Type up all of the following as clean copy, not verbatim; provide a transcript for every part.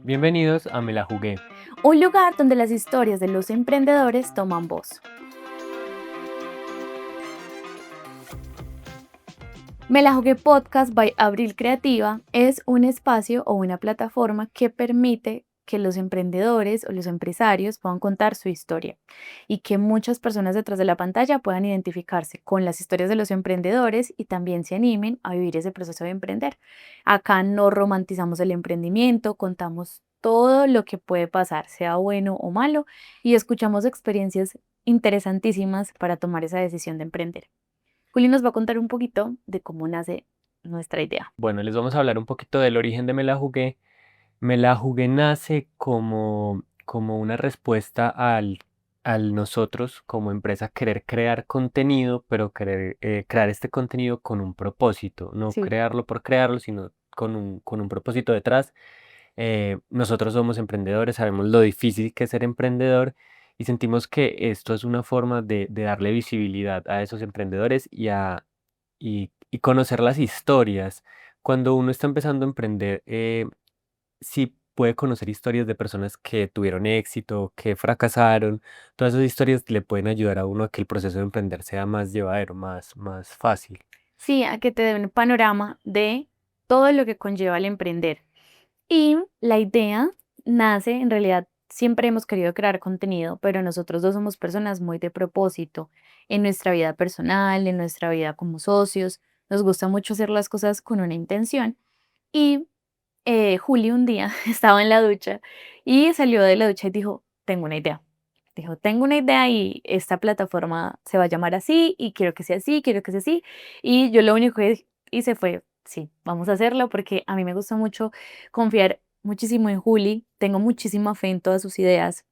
Bienvenidos a Me la jugué. Un lugar donde las historias de los emprendedores toman voz. Me la jugué Podcast by Abril Creativa es un espacio o una plataforma que permite que los emprendedores o los empresarios puedan contar su historia y que muchas personas detrás de la pantalla puedan identificarse con las historias de los emprendedores y también se animen a vivir ese proceso de emprender. Acá no romantizamos el emprendimiento, contamos todo lo que puede pasar, sea bueno o malo, y escuchamos experiencias interesantísimas para tomar esa decisión de emprender. Juli nos va a contar un poquito de cómo nace nuestra idea. Bueno, les vamos a hablar un poquito del origen de Me la jugué. Me la jugué nace como una respuesta al nosotros como empresa querer crear contenido, pero querer crear este contenido con un propósito, no Sí. crearlo por crearlo, sino con un propósito detrás. Nosotros somos emprendedores, sabemos lo difícil que es ser emprendedor y sentimos que esto es una forma de darle visibilidad a esos emprendedores y conocer las historias. Cuando uno está empezando a emprender, sí puede conocer historias de personas que tuvieron éxito, que fracasaron. Todas esas historias le pueden ayudar a uno a que el proceso de emprender sea más llevadero, más fácil. Sí, a que te den un panorama de todo lo que conlleva el emprender. Y la idea nace, en realidad, siempre hemos querido crear contenido, pero nosotros dos somos personas muy de propósito en nuestra vida personal, en nuestra vida como socios. Nos gusta mucho hacer las cosas con una intención. Y Juli un día estaba en la ducha y salió de la ducha y dijo, tengo una idea. Dijo, tengo una idea y esta plataforma se va a llamar así y quiero que sea así, quiero que sea así. Y yo lo único que hice fue, sí, vamos a hacerlo porque a mí me gusta mucho confiar muchísimo en Juli, tengo muchísima fe en todas sus ideas.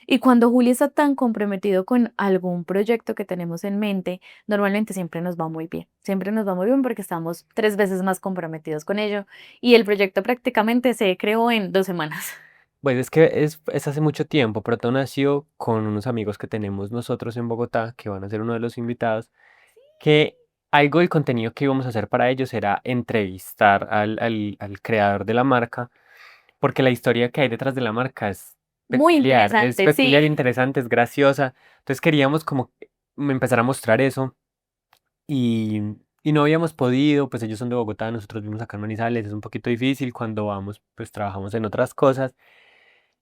Y cuando Juli está tan comprometido con algún proyecto que tenemos en mente, normalmente siempre nos va muy bien. Siempre nos va muy bien porque estamos 3 veces más comprometidos con ello y el proyecto prácticamente se creó en 2 semanas. Pues es que es hace mucho tiempo, pero todo nació con unos amigos que tenemos nosotros en Bogotá, que van a ser uno de los invitados, que algo del contenido que íbamos a hacer para ellos era entrevistar al creador de la marca, porque la historia que hay detrás de la marca Muy es interesante, peculiar, sí. interesante, es graciosa. Entonces queríamos como empezar a mostrar eso y, y no habíamos podido, pues ellos son de Bogotá, nosotros vivimos acá en Manizales, es un poquito difícil cuando vamos, pues trabajamos en otras cosas.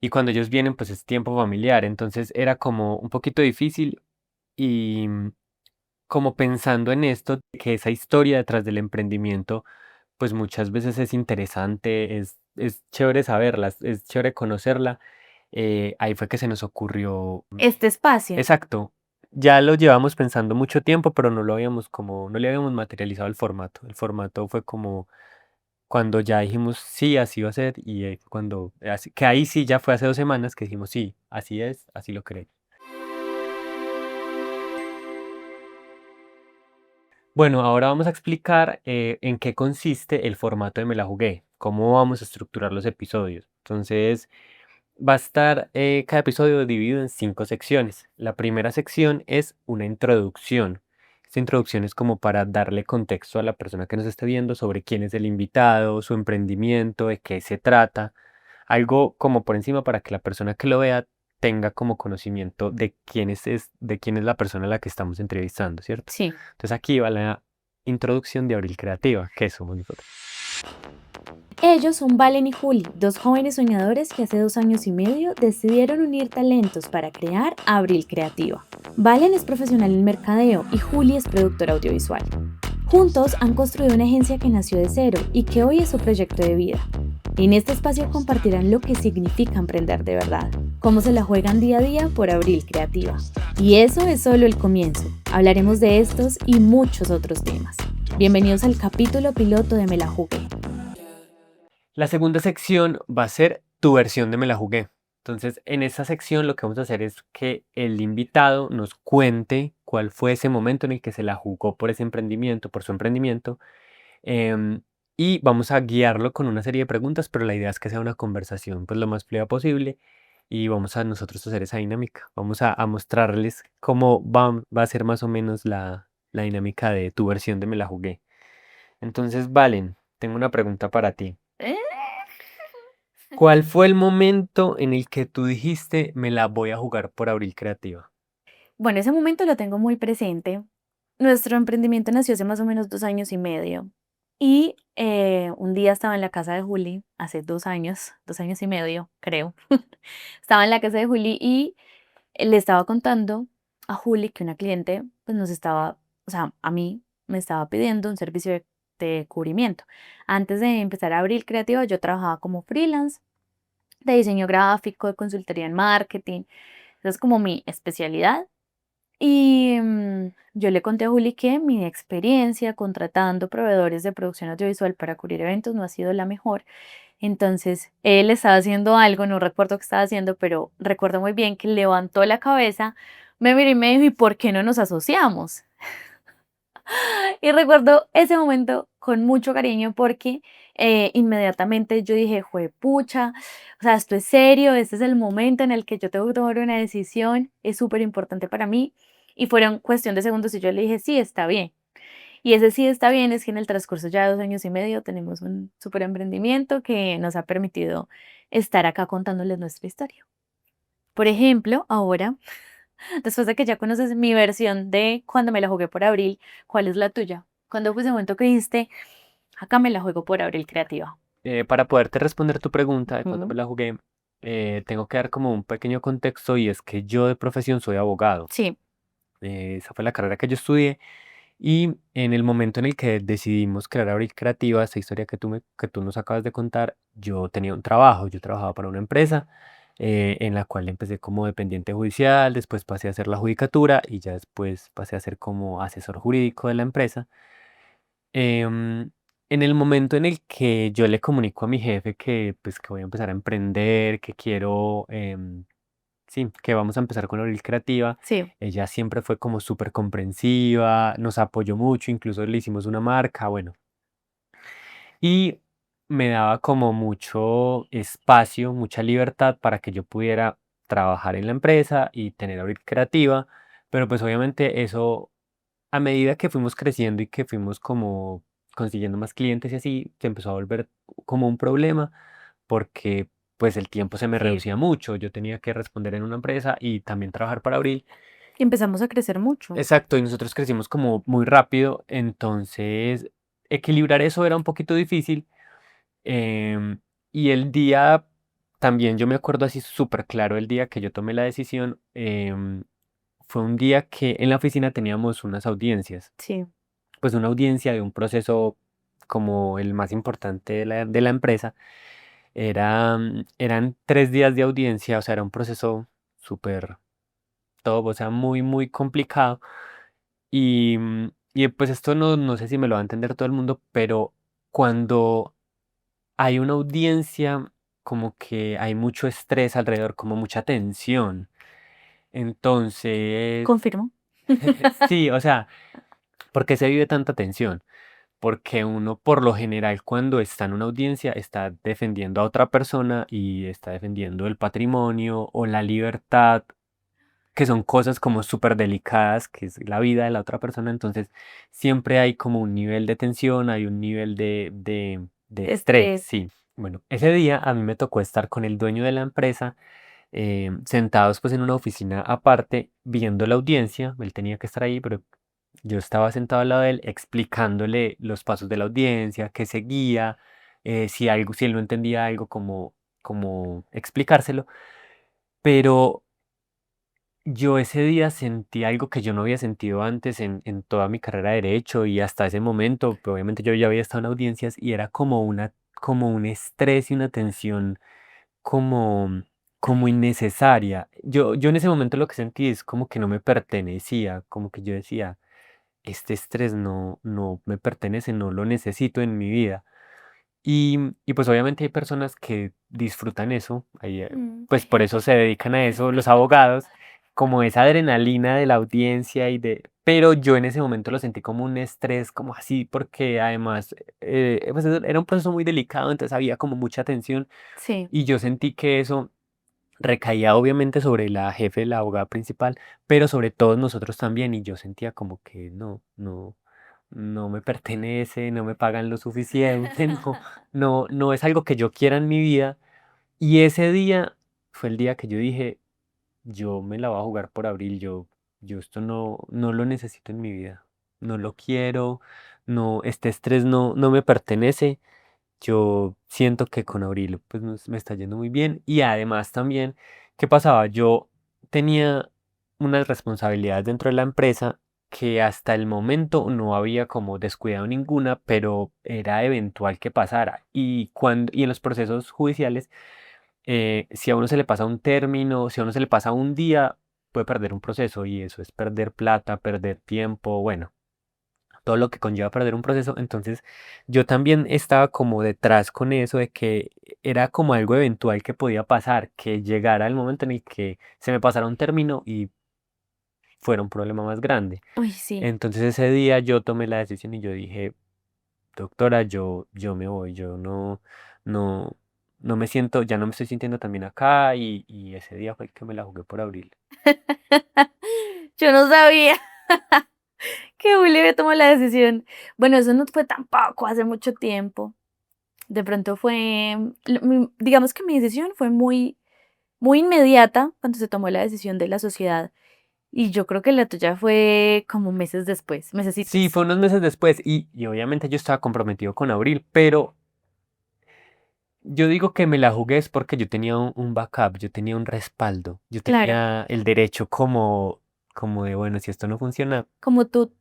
Y cuando ellos vienen, pues es tiempo familiar. Entonces era como un poquito difícil y como pensando en esto, que esa historia detrás del emprendimiento, pues muchas veces es interesante, es chévere saberla, es chévere conocerla. Ahí fue que se nos ocurrió. Este espacio. Exacto. Ya lo llevamos pensando mucho tiempo, pero no lo habíamos no le habíamos materializado el formato. El formato fue como cuando ya dijimos sí, así va a ser, y que ahí sí ya fue hace 2 semanas que dijimos sí, así es, así lo creemos. Bueno, ahora vamos a explicar en qué consiste el formato de Me la jugué, cómo vamos a estructurar los episodios. Entonces, va a estar cada episodio dividido en 5 secciones. La primera sección es una introducción. Esta introducción es como para darle contexto a la persona que nos está viendo sobre quién es el invitado, su emprendimiento, de qué se trata. Algo como por encima para que la persona que lo vea tenga como conocimiento de de quién es la persona a la que estamos entrevistando, ¿cierto? Sí. Entonces aquí va la introducción de Abril Creativa, que somos nosotros. Ellos son Valen y Juli, dos jóvenes soñadores que hace 2 años y medio decidieron unir talentos para crear Abril Creativa. Valen es profesional en mercadeo y Juli es productora audiovisual. Juntos han construido una agencia que nació de cero y que hoy es su proyecto de vida. En este espacio compartirán lo que significa emprender de verdad, cómo se la juegan día a día por Abril Creativa. Y eso es solo el comienzo. Hablaremos de estos y muchos otros temas. Bienvenidos al capítulo piloto de Me la jugué. La segunda sección va a ser tu versión de Me la jugué. Entonces, en esa sección lo que vamos a hacer es que el invitado nos cuente cuál fue ese momento en el que se la jugó por ese emprendimiento, por su emprendimiento, em, y vamos a guiarlo con una serie de preguntas, pero la idea es que sea una conversación pues lo más fluida posible y vamos a nosotros hacer esa dinámica. Vamos a mostrarles cómo va a ser más o menos la dinámica de tu versión de Me la jugué. Entonces, Valen, tengo una pregunta para ti. ¿Cuál fue el momento en el que tú dijiste, me la voy a jugar por Abril Creativa? Bueno, ese momento lo tengo muy presente. Nuestro emprendimiento nació hace más o menos 2 años y medio. Y un día estaba en la casa de Juli, hace 2 años, 2 años y medio, creo. Estaba en la casa de Juli y le estaba contando a Juli que una cliente pues nos estaba, o sea, a mí me estaba pidiendo un servicio de cubrimiento. Antes de empezar a Abril Creativa, yo trabajaba como freelance de diseño gráfico, de consultoría en marketing. Esa es como mi especialidad. Y yo le conté a Juli que mi experiencia contratando proveedores de producción audiovisual para cubrir eventos no ha sido la mejor. Entonces, él estaba haciendo algo, no recuerdo qué estaba haciendo, pero recuerdo muy bien que levantó la cabeza, me miró y me dijo, ¿y por qué no nos asociamos? Y recuerdo ese momento con mucho cariño porque inmediatamente yo dije, juepucha, o sea, esto es serio, este es el momento en el que yo tengo que tomar una decisión, es súper importante para mí. Y fueron cuestión de segundos y yo le dije, sí, está bien. Y ese sí está bien es que en el transcurso ya de 2 años y medio tenemos un súper emprendimiento que nos ha permitido estar acá contándoles nuestra historia. Por ejemplo, ahora, después de que ya conoces mi versión de cuando me la jugué por abril, ¿cuál es la tuya? ¿Cuándo fue ese momento que dijiste, acá me la juego por abril creativa? Para poderte responder tu pregunta de cuándo me Ujú. la jugué, tengo que dar como un pequeño contexto y es que yo de profesión soy abogado. Sí, Esa fue la carrera que yo estudié y en el momento en el que decidimos crear Abril Creativa, esta historia que tú nos acabas de contar, yo tenía un trabajo, yo trabajaba para una empresa en la cual empecé como dependiente judicial, después pasé a hacer la judicatura y ya después pasé a ser como asesor jurídico de la empresa. Em, en el momento en el que yo le comunico a mi jefe que pues que voy a empezar a emprender, que quiero, sí, que vamos a empezar con Abril Creativa, sí, ella siempre fue como súper comprensiva, nos apoyó mucho, incluso le hicimos una marca, bueno, y me daba como mucho espacio, mucha libertad para que yo pudiera trabajar en la empresa y tener Abril Creativa, pero pues obviamente eso a medida que fuimos creciendo y que fuimos como consiguiendo más clientes y así, se empezó a volver como un problema porque pues el tiempo se me sí. reducía mucho. Yo tenía que responder en una empresa y también trabajar para Abril. Y empezamos a crecer mucho. Exacto, y nosotros crecimos como muy rápido, entonces equilibrar eso era un poquito difícil. em, y el día, también yo me acuerdo así súper claro, el día que yo tomé la decisión, fue un día que en la oficina teníamos unas audiencias. Sí, Pues una audiencia de un proceso como el más importante de la empresa. Eran 3 días de audiencia, o sea, era un proceso súper todo, o sea, muy, muy complicado. Y pues esto no sé si me lo va a entender todo el mundo, pero cuando hay una audiencia, como que hay mucho estrés alrededor, como mucha tensión. Entonces, confirmo. sí, o sea, ¿por qué se vive tanta tensión? Porque uno por lo general cuando está en una audiencia está defendiendo a otra persona y está defendiendo el patrimonio o la libertad, que son cosas como súper delicadas, que es la vida de la otra persona. Entonces siempre hay como un nivel de tensión, hay un nivel de estrés, Estrés. sí. Bueno, ese día a mí me tocó estar con el dueño de la empresa, sentados pues en una oficina aparte, viendo la audiencia. Él tenía que estar ahí, pero yo estaba sentado al lado de él explicándole los pasos de la audiencia, qué seguía, si él no entendía algo, como explicárselo. Pero yo ese día sentí algo que yo no había sentido antes en toda mi carrera de derecho y hasta ese momento, pues, obviamente yo ya había estado en audiencias y era como un estrés y una tensión como, como innecesaria. Yo en ese momento lo que sentí es como que no me pertenecía, como que yo decía, este estrés no me pertenece, no lo necesito en mi vida. Y pues obviamente hay personas que disfrutan eso, Mm. pues por eso se dedican a eso los abogados, como esa adrenalina de la audiencia Pero yo en ese momento lo sentí como un estrés, como así, porque además pues era un proceso muy delicado, entonces había como mucha tensión Sí, y yo sentí que eso recaía obviamente sobre la jefe, la abogada principal, pero sobre todos nosotros también, y yo sentía como que no me pertenece, no me pagan lo suficiente, no es algo que yo quiera en mi vida, Y ese día fue el día que yo dije, yo me la voy a jugar por Abril, yo esto no lo necesito en mi vida, no lo quiero, no, este estrés no me pertenece. Yo siento que con Abril pues me está yendo muy bien y además también, ¿qué pasaba? Yo tenía unas responsabilidades dentro de la empresa que hasta el momento no había como descuidado ninguna, pero era eventual que pasara. Y en los procesos judiciales, si a uno se le pasa un término, si a uno se le pasa un día, puede perder un proceso y eso es perder plata, perder tiempo, bueno, todo lo que conlleva perder un proceso. Entonces, yo también estaba como detrás con eso de que era como algo eventual que podía pasar, que llegara el momento en el que se me pasara un término y fuera un problema más grande. Uy, sí. Entonces, ese día yo tomé la decisión y yo dije, doctora, yo me voy, yo no, no me siento, ya no me estoy sintiendo tan bien acá y ese día fue que me la jugué por Abril. Yo no sabía que Willy tomó la decisión. Bueno, eso no fue tampoco hace mucho tiempo. De pronto fue, digamos que mi decisión fue muy inmediata cuando se tomó la decisión de la sociedad. Y yo creo que la tuya fue como meses después, Sí, mesecitos. fue unos meses después y obviamente yo estaba comprometido con Abril, pero yo digo que me la jugué es porque yo tenía un backup, yo tenía un respaldo, yo Claro, tenía el derecho como de, bueno, si esto no funciona, como tu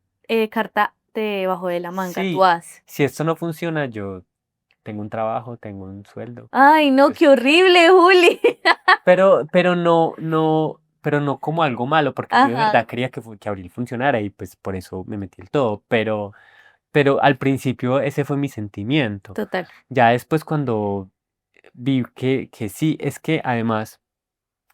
carta debajo de la manga, tú sí, haz. si esto no funciona, yo tengo un trabajo, tengo un sueldo, Ay, no, qué pues, horrible, Juli. pero no como algo malo, porque yo de verdad Ajá, quería que Abril funcionara y pues por eso me metí el todo, pero al principio ese fue mi sentimiento. total. Ya después cuando vi que sí, es que además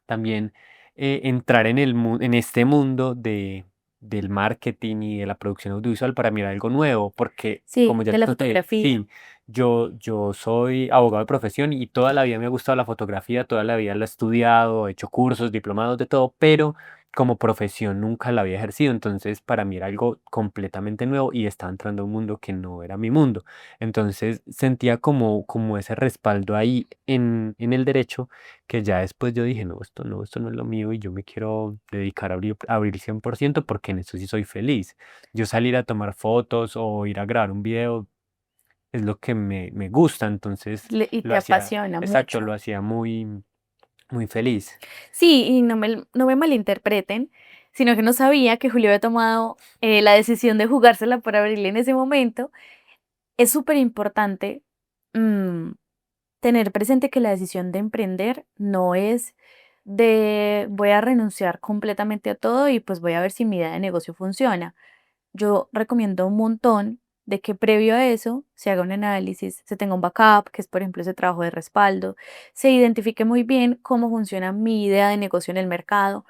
también entrar en este mundo del marketing y de la producción audiovisual para mí era algo nuevo, porque Sí, como ya de te la conté, fotografía. sí, yo soy abogado de profesión y toda la vida me ha gustado la fotografía, toda la vida la he estudiado, he hecho cursos, diplomados, de todo, pero como profesión nunca la había ejercido, entonces para mí era algo completamente nuevo y estaba entrando a un mundo que no era mi mundo. Entonces sentía como ese respaldo ahí en el derecho que ya después yo dije, no, esto no es lo mío y yo me quiero dedicar a abrir 100% porque en esto sí soy feliz. Yo salir a tomar fotos o ir a grabar un video es lo que me gusta, entonces Y lo te hacía, apasiona exacto, mucho. lo hacía muy, muy feliz. Sí, y no me malinterpreten, sino que no sabía que Julio había tomado la decisión de jugársela por abril en ese momento. Es súper importante mm, tener presente que la decisión de emprender no es de voy a renunciar completamente a todo y pues voy a ver si mi idea de negocio funciona. Yo recomiendo un montón de que previo a eso se haga un análisis, se tenga un backup, que es por ejemplo ese trabajo de respaldo, se identifique muy bien cómo funciona mi idea de negocio en el mercado.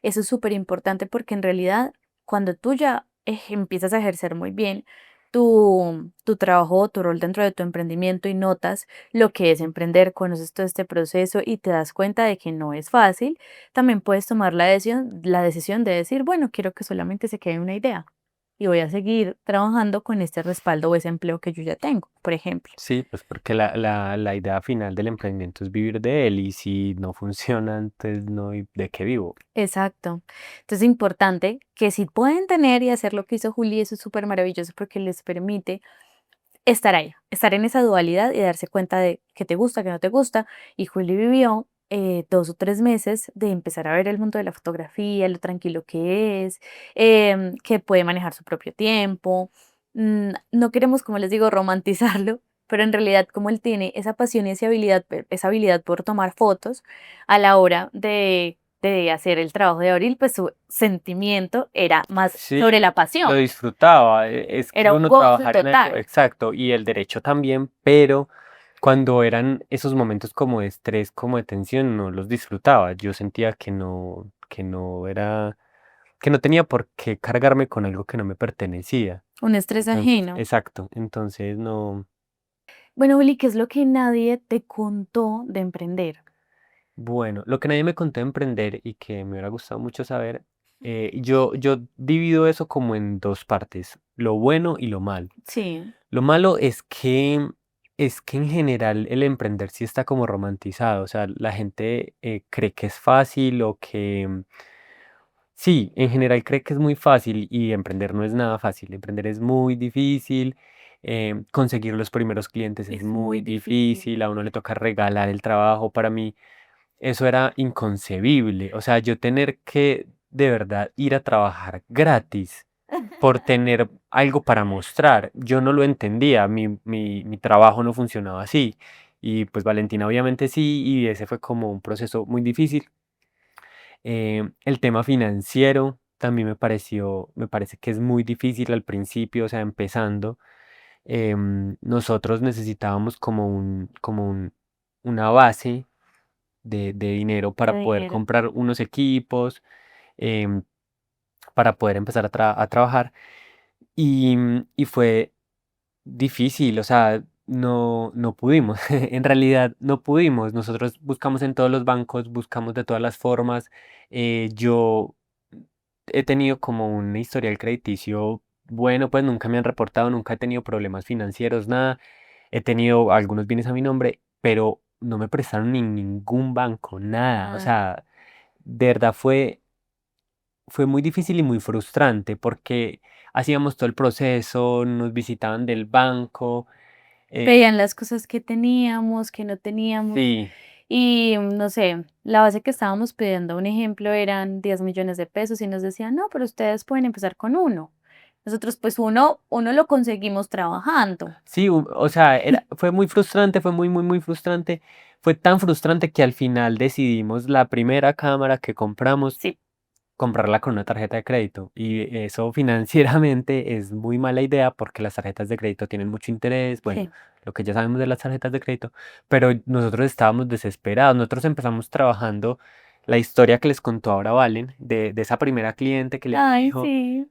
Eso es súper importante porque en realidad cuando tú ya empiezas a ejercer muy bien tu trabajo, tu rol dentro de tu emprendimiento y notas lo que es emprender, conoces todo este proceso y te das cuenta de que no es fácil, también puedes tomar la decisión de decir, bueno, quiero que solamente se quede una idea y voy a seguir trabajando con este respaldo o ese empleo que yo ya tengo, por ejemplo. Sí, pues porque la idea final del emprendimiento es vivir de él y si no funciona, entonces no hay de qué vivo. Exacto. Entonces es importante que si pueden tener y hacer lo que hizo Juli, eso es súper maravilloso porque les permite estar ahí, estar en esa dualidad y darse cuenta de que te gusta, que no te gusta. Y Juli vivió 2 o 3 meses de empezar a ver el mundo de la fotografía, lo tranquilo que es, que puede manejar su propio tiempo. No queremos, como les digo, romantizarlo, pero en realidad como él tiene esa pasión y esa habilidad por tomar fotos a la hora de hacer el trabajo de Abril, pues su sentimiento era más sobre Sí, la lo pasión, disfrutaba. Es que era un uno goce trabajar en algo, total. exacto, y el derecho también, pero cuando eran esos momentos como de estrés, como de tensión, no los disfrutaba. Yo sentía que no era, que no tenía por qué cargarme con algo que no me pertenecía. Un estrés Entonces, ajeno. exacto, entonces no. Bueno, Willy, ¿qué es lo que nadie te contó de emprender? Bueno, lo que nadie me contó de emprender y que me hubiera gustado mucho saber, yo divido eso como en dos partes, lo bueno y lo malo. Sí, Lo malo es que Es que en general el emprender sí está como romantizado, o sea, la gente cree que es fácil o que sí, en general cree que es muy fácil y emprender no es nada fácil, emprender es muy difícil, conseguir los primeros clientes es Es muy muy difícil. difícil, a uno le toca regalar el trabajo, para mí eso era inconcebible, o sea, yo tener que de verdad ir a trabajar gratis por tener algo para mostrar. Yo no lo entendía, mi trabajo no funcionaba así. Y pues Valentina obviamente sí, y ese fue como un proceso muy difícil. El tema financiero también me parece que es muy difícil al principio, o sea, empezando. Nosotros necesitábamos una base de dinero De para poder dinero. comprar unos equipos, em, para poder empezar a trabajar. Y fue difícil, o sea, no pudimos, en realidad no pudimos. Nosotros buscamos en todos los bancos, buscamos de todas las formas. Yo he tenido como un historial crediticio bueno, pues nunca me han reportado, nunca he tenido problemas financieros, nada. He tenido algunos bienes a mi nombre, pero no me prestaron ni ningún banco, nada. O Nada. sea, de verdad fue muy difícil y muy frustrante porque hacíamos todo el proceso, nos visitaban del banco. Veían las cosas que teníamos, que no teníamos. Sí, Y no sé, la base que estábamos pidiendo, un ejemplo, eran 10 millones de pesos y nos decían, no, pero ustedes pueden empezar con uno. Nosotros, pues uno lo conseguimos trabajando. sí, o sea, fue muy frustrante, fue muy, muy, muy frustrante. Fue tan frustrante que al final decidimos la primera cámara que compramos, Sí, comprarla con una tarjeta de crédito. Y eso financieramente es muy mala idea porque las tarjetas de crédito tienen mucho interés, bueno, sí. lo que ya sabemos de las tarjetas de crédito, pero nosotros estábamos desesperados. Nosotros empezamos trabajando la historia que les contó ahora Valen, de esa primera cliente que le Ay, dijo sí.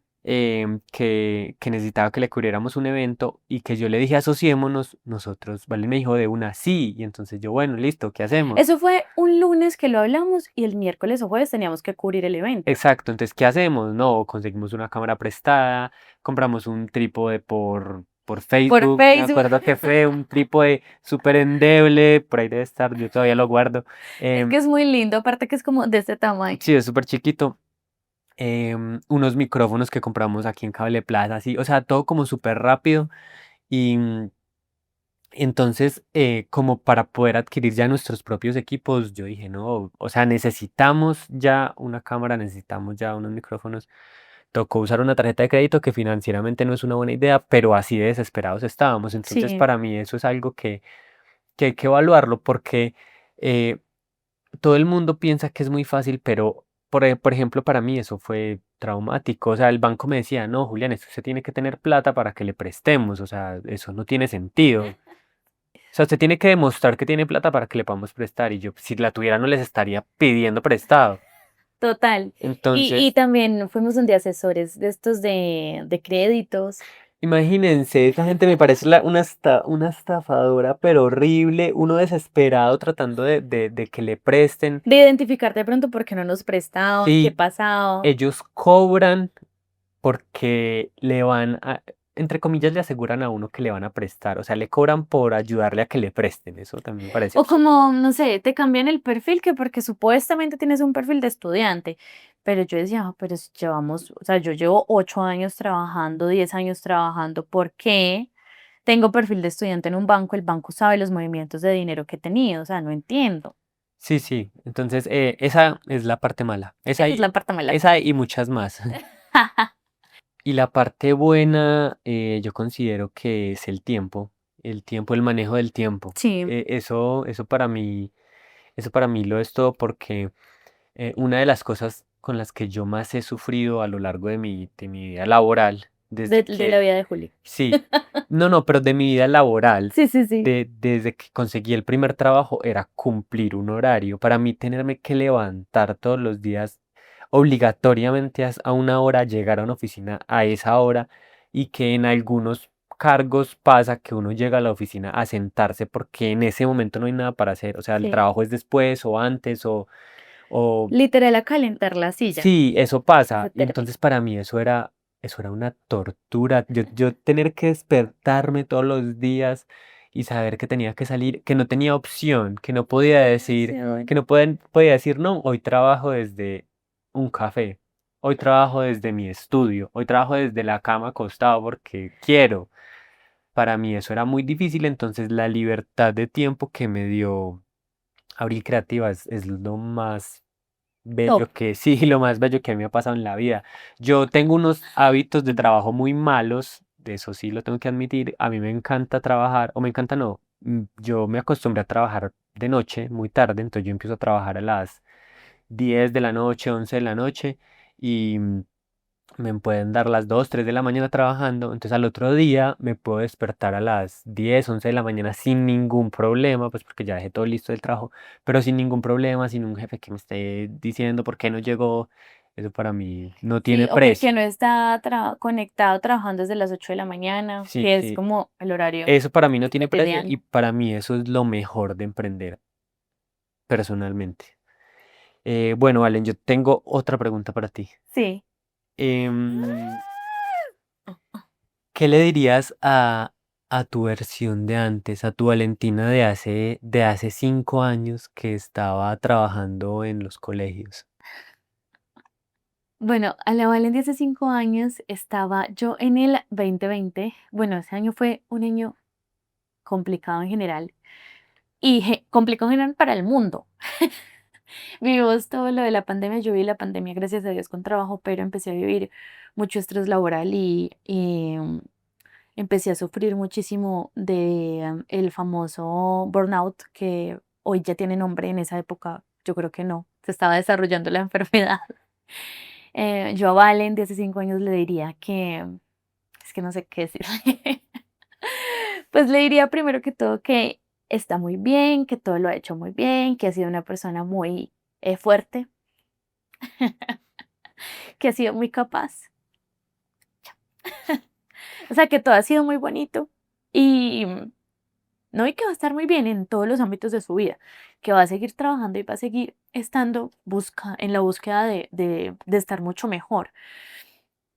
que necesitaba que le cubriéramos un evento y que yo le dije asociémonos, nosotros, Valen me dijo de una sí, y entonces yo, bueno, listo, ¿qué hacemos? Eso fue un lunes que lo hablamos y el miércoles o jueves teníamos que cubrir el evento. Exacto, entonces, ¿qué hacemos? No, conseguimos una cámara prestada, compramos un trípode por Por Facebook, me Facebook. acuerdo que fue un trípode súper endeble, por ahí debe estar, yo todavía lo guardo. Es que em, es muy lindo, aparte que es como de este tamaño. sí, es súper chiquito. Unos micrófonos que compramos aquí en Cable Plaza, así, o sea, todo como súper rápido. Y entonces, como para poder adquirir ya nuestros propios equipos, yo dije, no, o sea, necesitamos ya una cámara, necesitamos ya unos micrófonos. Tocó usar una tarjeta de crédito que financieramente no es una buena idea, pero así de desesperados estábamos. Entonces, Sí, para mí eso es algo que hay que evaluarlo porque eh, todo el mundo piensa que es muy fácil, pero por ejemplo, para mí eso fue traumático. O sea, el banco me decía, no, Julián, esto usted tiene que tener plata para que le prestemos. O sea, eso no tiene sentido. O sea, usted tiene que demostrar que tiene plata para que le podamos prestar. Y yo, si la tuviera, no les estaría pidiendo prestado. total. Y Entonces, también fuimos donde asesores de estos de créditos, imagínense, esa gente me parece una estafadora, pero horrible, uno desesperado tratando de que le presten. de identificar de pronto por qué no nos prestaban, qué Sí, pasaba. ellos cobran porque entre comillas, le aseguran a uno que le van a prestar, o sea, le cobran por ayudarle a que le presten, eso también me parece O absurdo. como, no sé, te cambian el perfil que porque supuestamente tienes un perfil de estudiante. Pero yo decía, "Ah, pero si llevamos, o sea, yo llevo 8 años trabajando, 10 años trabajando, ¿por qué tengo perfil de estudiante en un banco? El banco sabe los movimientos de dinero que he tenido, o sea, no entiendo. Sí, sí, entonces esa es la parte mala, Esa es la parte mala. esa y muchas más. Y la parte buena, yo considero que es el tiempo, el manejo del tiempo. Sí, Eso para mí lo es todo porque una de las cosas con las que yo más he sufrido a lo largo de mi vida laboral, desde de la que, vida de Juli. sí, no, pero de mi vida laboral, Sí, sí, sí. desde que conseguí el primer trabajo, era cumplir un horario. Para mí tenerme que levantar todos los días obligatoriamente a una hora, llegar a una oficina a esa hora y que en algunos cargos pasa que uno llega a la oficina a sentarse porque en ese momento no hay nada para hacer. O sea, el Sí. trabajo es después o antes o Literal a calentar la silla. sí, eso Ese pasa. Y término. entonces para mí eso era una tortura. Yo tener que despertarme todos los días y saber que tenía que salir, que no tenía opción, que no podía decir, Demasiado. que no podía decir, no, hoy trabajo desde un café, hoy trabajo desde mi estudio, hoy trabajo desde la cama acostado porque quiero. Para mí eso era muy difícil, entonces la libertad de tiempo que me dio Abril Creativa es lo más bello Top. que sí, lo más bello que a mí me ha pasado en la vida. Yo tengo unos hábitos de trabajo muy malos, de eso sí lo tengo que admitir. A mí me encanta trabajar, o me encanta no, yo me acostumbré a trabajar de noche, muy tarde, entonces yo empiezo a trabajar a las 10 de la noche, 11 de la noche, y me pueden dar las 2 3 de la mañana trabajando, entonces al otro día me puedo despertar a las 10 11 de la mañana sin ningún problema, pues porque ya dejé todo listo del trabajo, pero sin ningún problema, sin un jefe que me esté diciendo por qué no llegó. Eso para mí no tiene Sí, o que precio. no está conectado trabajando desde las 8 de la mañana, Sí, que es sí, como el horario eso para mí no tiene precio y cotidiano. para mí eso es lo mejor de emprender personalmente. Bueno, Valen, yo tengo otra pregunta para ti. Sí. Em, ¿Qué le dirías a tu versión de antes, a tu Valentina de hace 5 años que estaba trabajando en los colegios? Bueno, a la Valen de hace 5 años estaba yo en el 2020. Bueno, ese año fue un año complicado en general y complicado en general para el mundo. Vivimos todo lo de la pandemia. Yo viví la pandemia, gracias a Dios, con trabajo, pero empecé a vivir mucho estrés laboral y empecé a sufrir muchísimo de el famoso burnout, que hoy ya tiene nombre. En esa época yo creo que no, se estaba desarrollando la enfermedad. Yo a Valen de hace 5 años le diría que, es que no sé qué decirle. Pues le diría primero que todo que está muy bien, que todo lo ha hecho muy bien, que ha sido una persona muy fuerte, que ha sido muy capaz. O sea, que todo ha sido muy bonito y no, y que va a estar muy bien en todos los ámbitos de su vida, que va a seguir trabajando y va a seguir estando en la búsqueda de estar mucho mejor.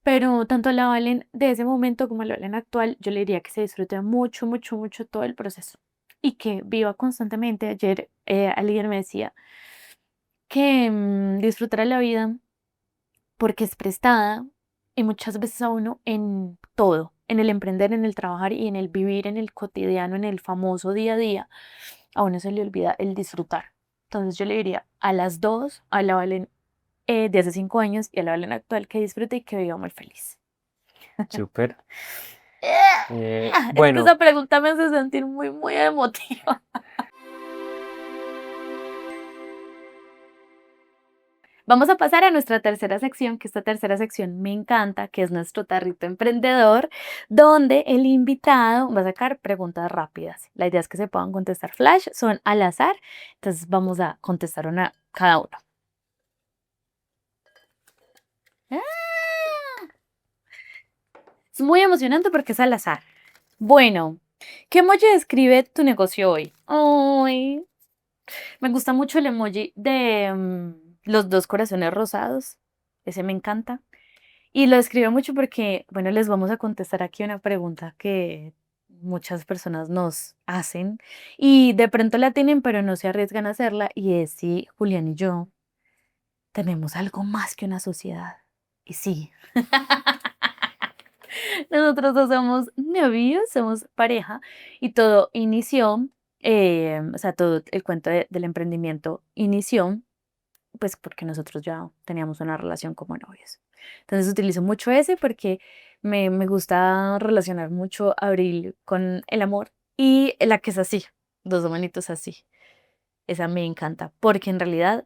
Pero tanto a la Valen de ese momento como a la Valen actual, yo le diría que se disfrute mucho, mucho, mucho todo el proceso y que viva constantemente. Ayer alguien me decía que disfrutara la vida porque es prestada y muchas veces a uno en todo, en el emprender, en el trabajar y en el vivir, en el cotidiano, en el famoso día a día, a uno se le olvida el disfrutar. Entonces yo le diría a las dos, a la Valen de hace 5 años y a la Valen actual, que disfrute y que viva muy feliz. Súper. Es que Bueno, esa pregunta me hace sentir muy, muy emotiva. Vamos a pasar a nuestra tercera sección, que esta tercera sección me encanta, que es nuestro tarrito emprendedor, donde el invitado va a sacar preguntas rápidas. La idea es que se puedan contestar flash, son al azar, entonces vamos a contestar una cada uno. ¡Ah! Es muy emocionante porque es al azar. Bueno, ¿qué emoji describe tu negocio hoy? Ay, me gusta mucho el emoji de los dos corazones rosados. Ese me encanta. Y lo escribo mucho porque, bueno, les vamos a contestar aquí una pregunta que muchas personas nos hacen y de pronto la tienen, pero no se arriesgan a hacerla. Y es si Julián y yo tenemos algo más que una sociedad. Y sí, nosotros dos somos novios, somos pareja y todo inició, o sea, todo el cuento del emprendimiento inició pues porque nosotros ya teníamos una relación como novios. Entonces utilizo mucho ese porque me gusta relacionar mucho Abril con el amor y la que es así, dos manitos así. Esa me encanta porque en realidad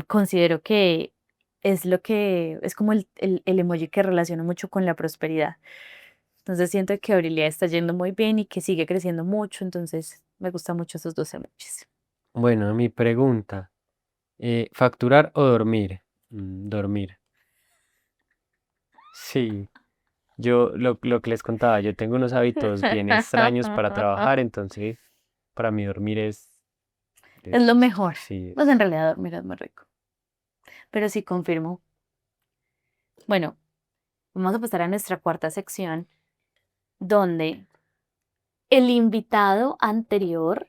considero que es lo que es como el emoji que relaciona mucho con la prosperidad. Entonces siento que Abril ya está yendo muy bien y que sigue creciendo mucho, entonces me gustan mucho esos dos emojis. bueno, mi pregunta, ¿facturar o dormir? Dormir. Sí, yo lo que les contaba, yo tengo unos hábitos bien extraños para trabajar, entonces para mí dormir Es lo es, mejor. sí, Pues en realidad dormir es muy rico. Pero sí confirmo. Bueno, vamos a pasar a nuestra cuarta sección, donde el invitado anterior,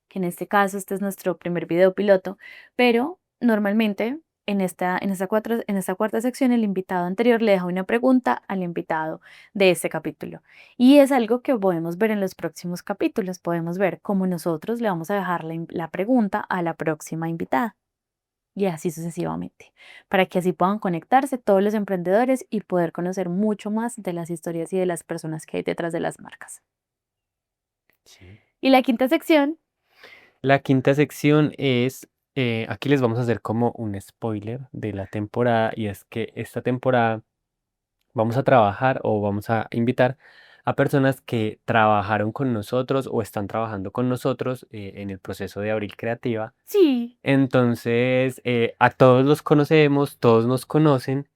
que en este caso este es nuestro primer video piloto, pero normalmente en esta cuarta sección el invitado anterior le deja una pregunta al invitado de este capítulo. Y es algo que podemos ver en los próximos capítulos. Podemos ver cómo nosotros le vamos a dejar la pregunta a la próxima invitada. Y así sucesivamente, para que así puedan conectarse todos los emprendedores y poder conocer mucho más de las historias y de las personas que hay detrás de las marcas. Sí. Y la quinta sección, La quinta sección es, aquí les vamos a hacer como un spoiler de la temporada y es que esta temporada vamos a trabajar o vamos a invitar a personas que trabajaron con nosotros o están trabajando con nosotros en el proceso de Abril Creativa. sí, Entonces, a todos los conocemos, todos nos conocen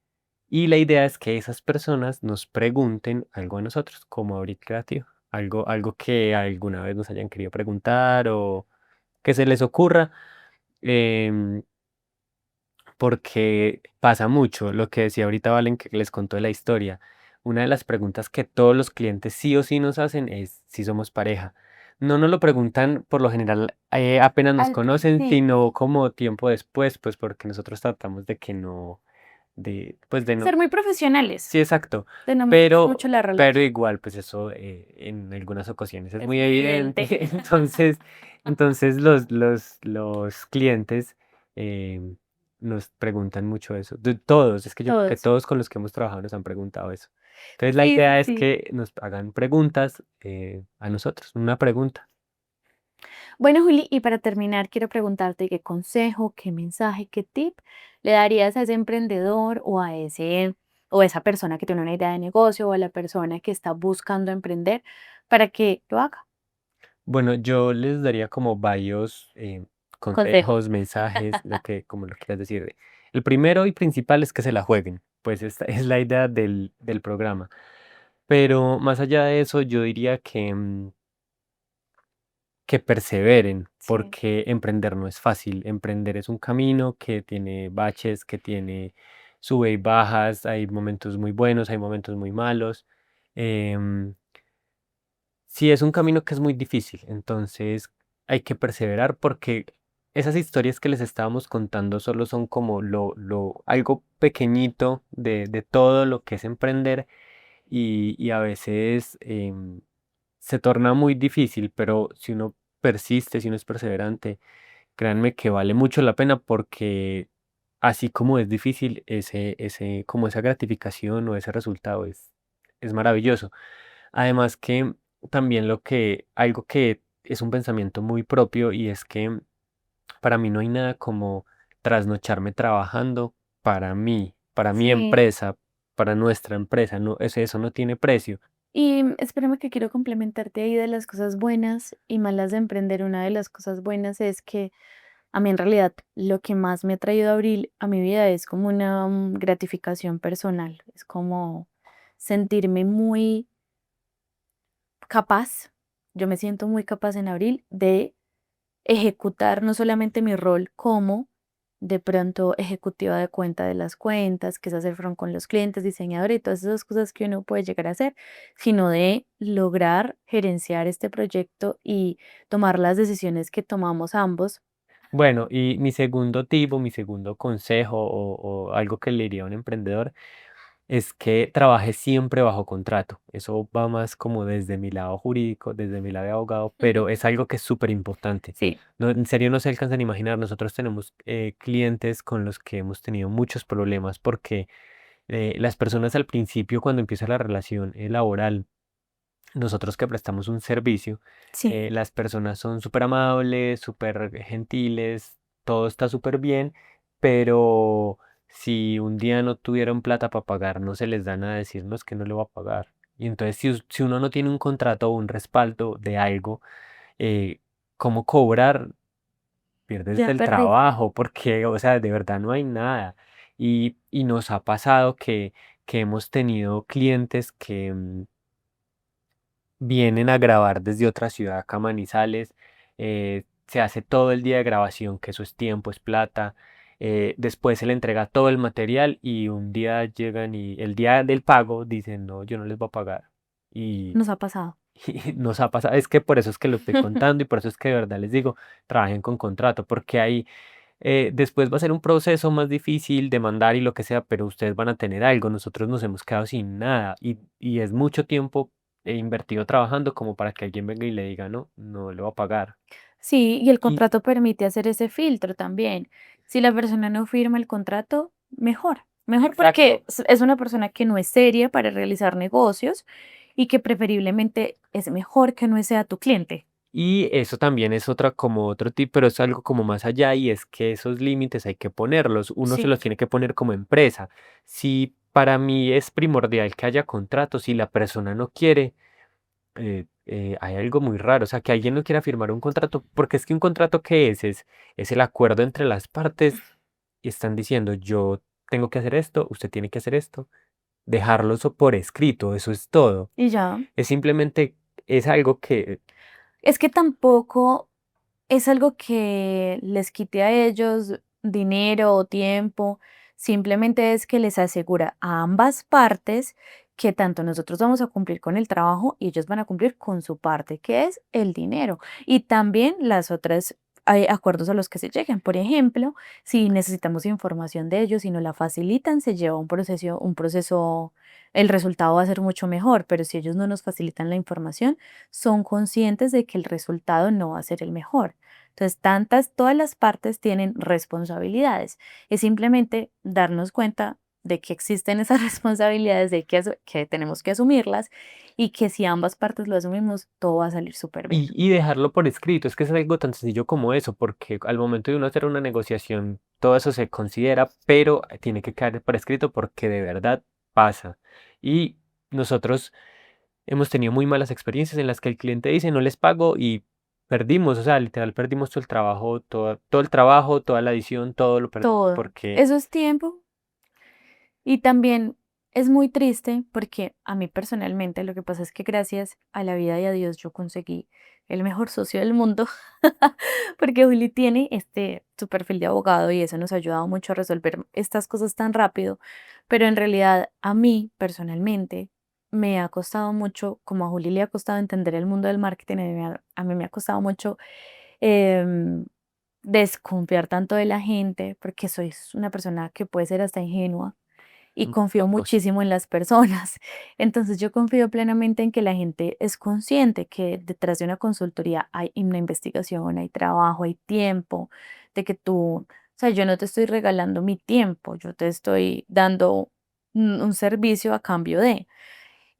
y la idea es que esas personas nos pregunten algo a nosotros como Abril Creativa. Algo que alguna vez nos hayan querido preguntar o que se les ocurra. em, Porque pasa mucho, lo que decía ahorita Valen que les contó de la historia. Una de las preguntas que todos los clientes sí o sí nos hacen es si somos pareja. No nos lo preguntan por lo general apenas nos conocen, sí, sino como tiempo después, pues porque nosotros tratamos de que no, pues de no. ser muy profesionales, Sí, exacto. de no meter Pero, mucho la pero relación. igual, pues eso en algunas ocasiones es Es muy muy evidente. evidente. Entonces los clientes em, nos preguntan mucho eso. Todos, es que yo creo que Todos. todos con los que hemos trabajado nos han preguntado eso. Entonces la Sí, sí, idea es sí. que nos hagan preguntas a nosotros, una pregunta. Bueno, Juli, y para terminar, quiero preguntarte qué consejo, qué mensaje, qué tip le darías a ese emprendedor o a ese o a esa persona que tiene una idea de negocio o a la persona que está buscando emprender para que lo haga. Bueno, yo les daría como varios Consejo. consejos, mensajes, como lo quieras decir. El primero y principal es que se la jueguen, pues esta es la idea del programa. Pero más allá de eso, yo diría que perseveren, Sí. porque emprender no es fácil. Emprender es un camino que tiene baches, que tiene sube y bajas, hay momentos muy buenos, hay momentos muy malos. em, Sí, es un camino que es muy difícil, entonces hay que perseverar porque esas historias que les estábamos contando solo son como algo pequeñito de todo lo que es emprender y a veces se torna muy difícil, pero si uno persiste, si uno es perseverante, créanme que vale mucho la pena porque así como es difícil, como esa gratificación o ese resultado es maravilloso. Además que también algo que es un pensamiento muy propio y es que para mí no hay nada como trasnocharme trabajando para mi Sí. empresa, para nuestra empresa, no, eso no tiene precio. Y espérame que quiero complementarte ahí de las cosas buenas y malas de emprender. Una de las cosas buenas es que a mí en realidad lo que más me ha traído Abril a mi vida es como una gratificación personal. Es como sentirme muy capaz. Yo me siento muy capaz en Abril de ejecutar no solamente mi rol como de pronto ejecutiva de cuenta de las cuentas, que es hacer front con los clientes, diseñador y todas esas cosas que uno puede llegar a hacer, sino de lograr gerenciar este proyecto y tomar las decisiones que tomamos ambos. Bueno, y mi segundo tipo, mi segundo consejo o algo que le diría a un emprendedor es que trabaje siempre bajo contrato. Eso va más como desde mi lado jurídico, desde mi lado de abogado, pero es algo que es súper importante. Sí, No, en serio no se alcanzan a imaginar. Nosotros tenemos clientes con los que hemos tenido muchos problemas porque las personas al principio, cuando empieza la relación laboral, nosotros que prestamos un servicio, sí, las personas son súper amables, súper gentiles, todo está súper bien, pero si un día no tuvieron plata para pagar, no se les da nada decirnos que no le va a pagar. Y entonces si uno no tiene un contrato o un respaldo de algo, eh, ¿cómo cobrar? Pierdes ya el perdí. trabajo porque, o sea, de verdad no hay nada. Y nos ha pasado que hemos tenido clientes que vienen a grabar desde otra ciudad acá a Manizales. Se hace todo el día de grabación, que eso es tiempo, es plata. Después se le entrega todo el material y un día llegan y el día del pago dicen, no, yo no les voy a pagar. Y, Nos ha pasado. Y nos ha pasado, es que por eso es que lo estoy contando y por eso es que de verdad les digo, trabajen con contrato, porque ahí después va a ser un proceso más difícil, demandar y lo que sea, pero ustedes van a tener algo. Nosotros nos hemos quedado sin nada y es mucho tiempo invertido trabajando como para que alguien venga y le diga, no, no le voy a pagar. Sí, y el Y contrato permite hacer ese filtro también. Si la persona no firma el contrato, mejor. Mejor porque exacto. es una persona que no es seria para realizar negocios y que preferiblemente es mejor que no sea tu cliente. Y eso también es otra como otro tip, pero es algo como más allá y es que esos límites hay que ponerlos. Uno se Sí, los tiene que poner como empresa. Si para mí es primordial que haya contratos, si la persona no quiere, hay algo muy raro. O sea, que alguien no quiera firmar un contrato, porque es que un contrato ¿qué es? Es el acuerdo entre las partes y están diciendo, yo tengo que hacer esto, usted tiene que hacer esto, dejarlo eso por escrito, eso es todo. y ya. Es simplemente, es algo que Es que tampoco es algo que les quite a ellos dinero o tiempo, simplemente es que les asegura a ambas partes que tanto nosotros vamos a cumplir con el trabajo y ellos van a cumplir con su parte, que es el dinero. Y también las otras hay acuerdos a los que se llegan. Por ejemplo, si necesitamos información de ellos y nos la facilitan, se lleva un proceso, el resultado va a ser mucho mejor, pero si ellos no nos facilitan la información, son conscientes de que el resultado no va a ser el mejor. Entonces, todas las partes tienen responsabilidades. Es simplemente darnos cuenta de que existen esas responsabilidades, de que tenemos que asumirlas y que si ambas partes lo asumimos, todo va a salir súper bien. y dejarlo por escrito, es que es algo tan sencillo como eso, porque al momento de uno hacer una negociación, todo eso se considera, pero tiene que quedar por escrito porque de verdad pasa. Y nosotros hemos tenido muy malas experiencias en las que el cliente dice no les pago y perdimos, o sea, literal perdimos todo el trabajo, todo el trabajo, toda la edición, todo lo perdimos Todo. porque, Eso es tiempo. Y también es muy triste porque a mí personalmente lo que pasa es que gracias a la vida y a Dios yo conseguí el mejor socio del mundo porque Juli tiene su perfil de abogado y eso nos ha ayudado mucho a resolver estas cosas tan rápido, pero en realidad a mí personalmente me ha costado mucho, como a Juli le ha costado entender el mundo del marketing, a mí me ha costado mucho em, desconfiar tanto de la gente porque soy una persona que puede ser hasta ingenua y confío topos. muchísimo en las personas. Entonces yo confío plenamente en que la gente es consciente que detrás de una consultoría hay una investigación, hay trabajo, hay tiempo, de que tú, o sea, yo no te estoy regalando mi tiempo, yo te estoy dando un servicio a cambio de.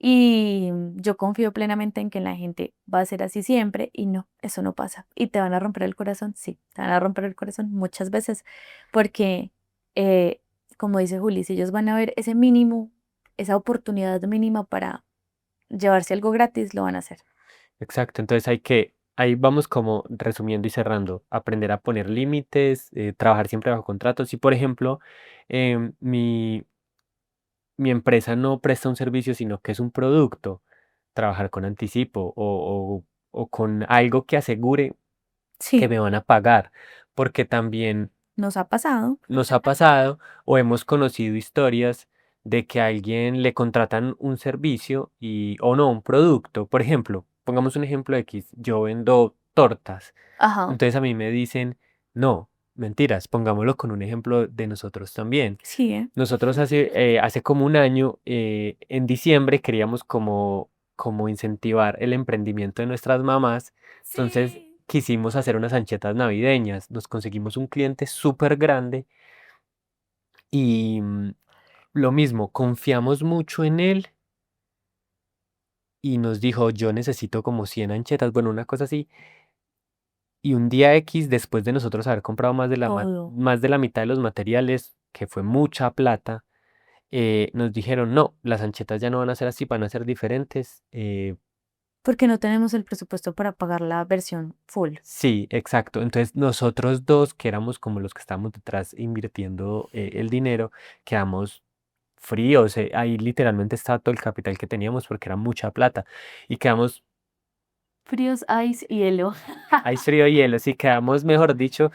Y yo confío plenamente en que la gente va a ser así siempre y no, eso no pasa. ¿Y te van a romper el corazón? Sí, te van a romper el corazón muchas veces porque, eh, como dice Juli, si ellos van a ver ese mínimo, esa oportunidad mínima para llevarse algo gratis, lo van a hacer. Exacto, entonces ahí vamos como resumiendo y cerrando, aprender a poner límites, trabajar siempre bajo contratos. Si por ejemplo mi empresa no presta un servicio, sino que es un producto, trabajar con anticipo o con algo que asegure que Sí, me van a pagar, porque también nos ha pasado. nos ha pasado o hemos conocido historias de que a alguien le contratan un servicio y, o no, un producto. Por ejemplo, pongamos un ejemplo X, yo vendo tortas. Ajá, Entonces a mí me dicen, no, mentiras, pongámoslo con un ejemplo de nosotros también. sí, ¿eh? Nosotros hace como un año, en diciembre, queríamos como incentivar el emprendimiento de nuestras mamás. Entonces Sí. quisimos hacer unas anchetas navideñas. Nos conseguimos un cliente súper grande y lo mismo, confiamos mucho en él y nos dijo, yo necesito como 100 anchetas, bueno, una cosa así. Y un día X, después de nosotros haber comprado Todo. más de la mitad de los materiales, que fue mucha plata, nos dijeron, no, las anchetas ya no van a ser así, van a ser diferentes. Porque no tenemos el presupuesto para pagar la versión full. Sí, exacto. Entonces nosotros dos, que éramos como los que estábamos detrás invirtiendo el dinero, quedamos fríos. Ahí literalmente estaba todo el capital que teníamos porque era mucha plata. Y quedamos, Fríos, ice y hielo. hay frío y hielo, sí, quedamos, mejor dicho,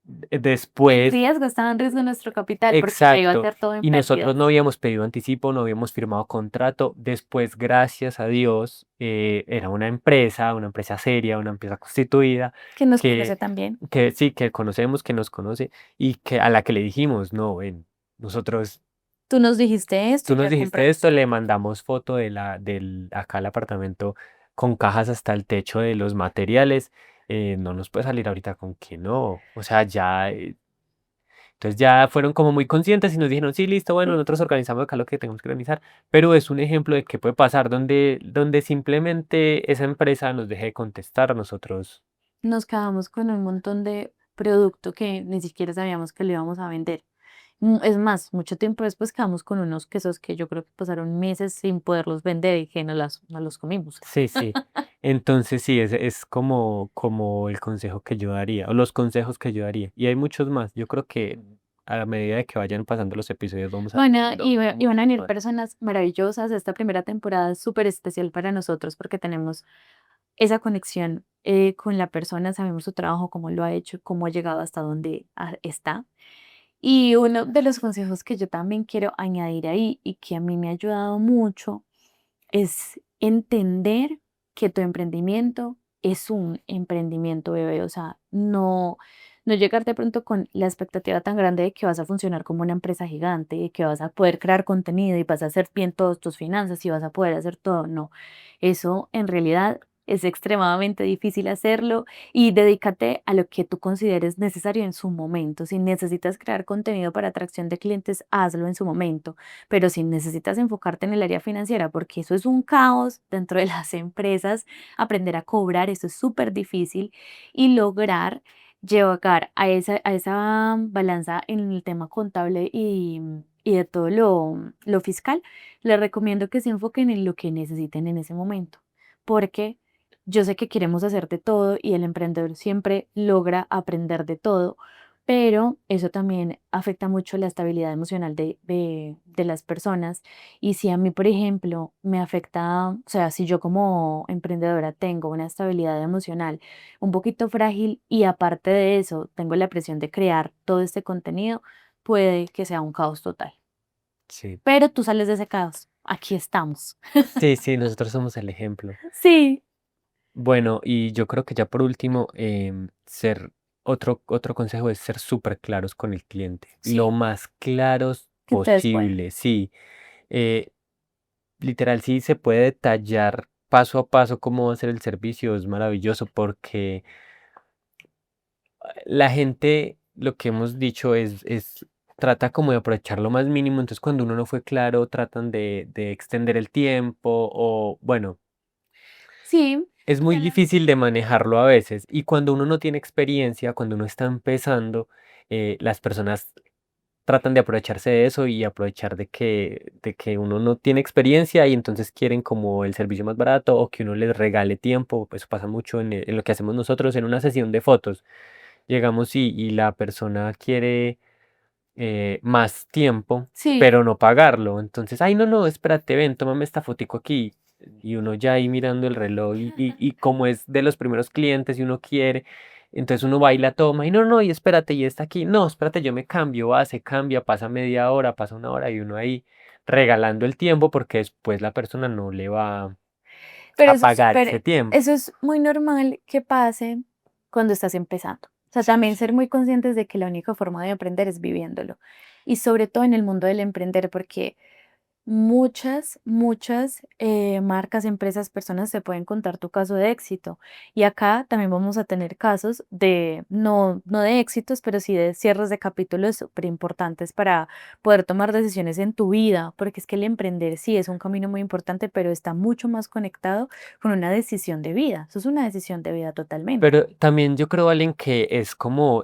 Después, Estaba en riesgo nuestro capital porque ya iba a exacto, ser todo en y nosotros no pérdidas. habíamos pedido anticipo, no habíamos firmado contrato. Después, gracias a Dios, era una empresa seria, una empresa constituida, Que nos que, conoce también. que sí, que conocemos, que nos conoce y que a la que le dijimos, no, ven, nosotros, Tú nos dijiste esto tú y nos ya dijiste esto, compramos. le mandamos foto acá el apartamento con cajas hasta el techo de los materiales. No nos puede salir ahorita con que no, o sea, ya, entonces ya fueron como muy conscientes y nos dijeron, sí, listo, bueno, nosotros organizamos acá lo que tenemos que organizar, pero es un ejemplo de qué puede pasar donde simplemente esa empresa nos deje de contestar a nosotros. Nos quedamos con un montón de producto que ni siquiera sabíamos que le íbamos a vender. Es más, mucho tiempo después quedamos con unos quesos que yo creo que pasaron meses sin poderlos vender y que no los comimos. Sí, sí. Entonces sí, es como el consejo que yo daría, o los consejos que yo daría. Y hay muchos más. Yo creo que a medida de que vayan pasando los episodios vamos a ir Bueno, viendo y van a muchos venir más. personas maravillosas. Esta primera temporada es súper especial para nosotros porque tenemos esa conexión con la persona, sabemos su trabajo, cómo lo ha hecho, cómo ha llegado hasta donde está. Y uno de los consejos que yo también quiero añadir ahí y que a mí me ha ayudado mucho es entender que tu emprendimiento es un emprendimiento, bebé. O sea, no llegar de pronto con la expectativa tan grande de que vas a funcionar como una empresa gigante, y que vas a poder crear contenido y vas a hacer bien todas tus finanzas y vas a poder hacer todo. No, eso en realidad es extremadamente difícil hacerlo y dedícate a lo que tú consideres necesario en su momento. Si necesitas crear contenido para atracción de clientes, hazlo en su momento, pero si necesitas enfocarte en el área financiera, porque eso es un caos dentro de las empresas, aprender a cobrar, eso es súper difícil y lograr llegar a esa balanza en el tema contable y de todo lo fiscal, les recomiendo que se enfoquen en lo que necesiten en ese momento, porque yo sé que queremos hacer de todo y el emprendedor siempre logra aprender de todo, pero eso también afecta mucho la estabilidad emocional de las personas. Y si a mí, por ejemplo, me afecta, o sea, si yo como emprendedora tengo una estabilidad emocional un poquito frágil y aparte de eso tengo la presión de crear todo este contenido, puede que sea un caos total. Sí. Pero tú sales de ese caos. Aquí estamos. Sí, sí, nosotros somos el ejemplo. Sí, Bueno, y yo creo que ya por último, otro consejo es ser súper claros con el cliente, lo sí, más claros que ustedes pueden. posible, sí. eh, Literal, sí se puede detallar paso a paso cómo va a ser el servicio, es maravilloso porque la gente, lo que hemos dicho trata como de aprovechar lo más mínimo, entonces cuando uno no fue claro, tratan de extender el tiempo o bueno. Sí, Es muy difícil de manejarlo a veces y cuando uno no tiene experiencia, cuando uno está empezando, las personas tratan de aprovecharse de eso y aprovechar de que uno no tiene experiencia y entonces quieren como el servicio más barato o que uno les regale tiempo. Eso pasa mucho en lo que hacemos nosotros en una sesión de fotos. Llegamos y la persona quiere más tiempo, sí. pero no pagarlo. Entonces, ay, no, no, espérate, ven, tómame esta fotico aquí. Y uno ya ahí mirando el reloj y como es de los primeros clientes y uno quiere, entonces uno va y la toma y no, no, y espérate, y está aquí. No, espérate, yo me cambio, va, se cambia, pasa media hora, pasa una hora y uno ahí regalando el tiempo porque después la persona no le va a pagar ese tiempo. Eso es muy normal que pase cuando estás empezando. O sea, Sí, también ser sí. muy conscientes de que la única forma de aprender es viviéndolo. Y sobre todo en el mundo del emprender, porque muchas marcas, empresas, personas te pueden contar tu caso de éxito. Y acá también vamos a tener casos de, no de éxitos, pero sí de cierres de capítulos súper importantes para poder tomar decisiones en tu vida, porque es que el emprender sí es un camino muy importante, pero está mucho más conectado con una decisión de vida. Eso es una decisión de vida totalmente. Pero también yo creo, Valen, que es como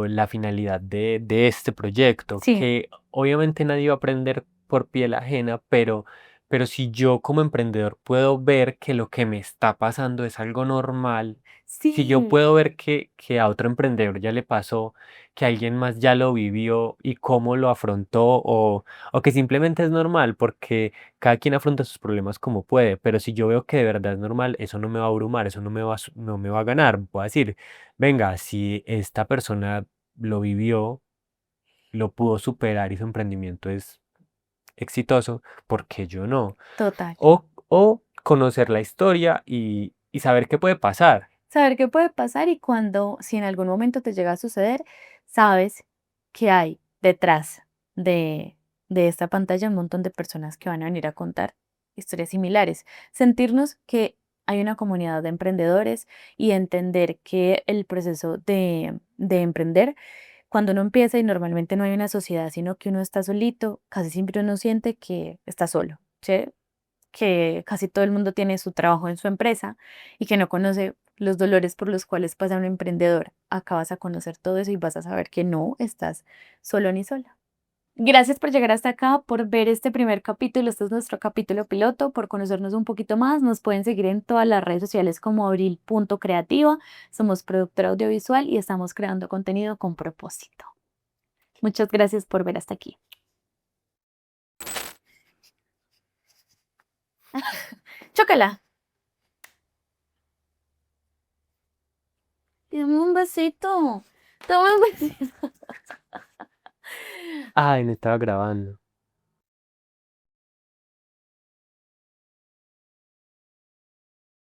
la finalidad de este proyecto, Sí, que obviamente nadie va a aprender por piel ajena, pero pero si yo como emprendedor puedo ver que lo que me está pasando es algo normal, si yo Sí, puedo ver que a otro emprendedor ya le pasó, que alguien más ya lo vivió y cómo lo afrontó, o que simplemente es normal, porque cada quien afronta sus problemas como puede, pero si yo veo que de verdad es normal, eso no me va a abrumar, eso no me va a ganar. Voy a decir, venga, si esta persona lo vivió, lo pudo superar y su emprendimiento es exitoso, ¿por qué yo no? total. O conocer la historia y saber qué puede pasar. Saber qué puede pasar y cuando, si en algún momento te llega a suceder, sabes que hay detrás de, de esta pantalla un montón de personas que van a venir a contar historias similares. Sentirnos que hay una comunidad de emprendedores y entender que el proceso de emprender, cuando uno empieza y normalmente no hay una sociedad, sino que uno está solito, casi siempre uno siente que está solo, ¿sí? Que casi todo el mundo tiene su trabajo en su empresa y que no conoce los dolores por los cuales pasa un emprendedor. Acá vas a conocer todo eso y vas a saber que no estás solo ni sola. Gracias por llegar hasta acá, por ver este primer capítulo. Este es nuestro capítulo piloto, por conocernos un poquito más. Nos pueden seguir en todas las redes sociales como abril.creativa. Somos productora audiovisual y estamos creando contenido con propósito. Muchas gracias por ver hasta aquí. Chócala. Dame un besito. Dame un besito. Ay, no estaba grabando.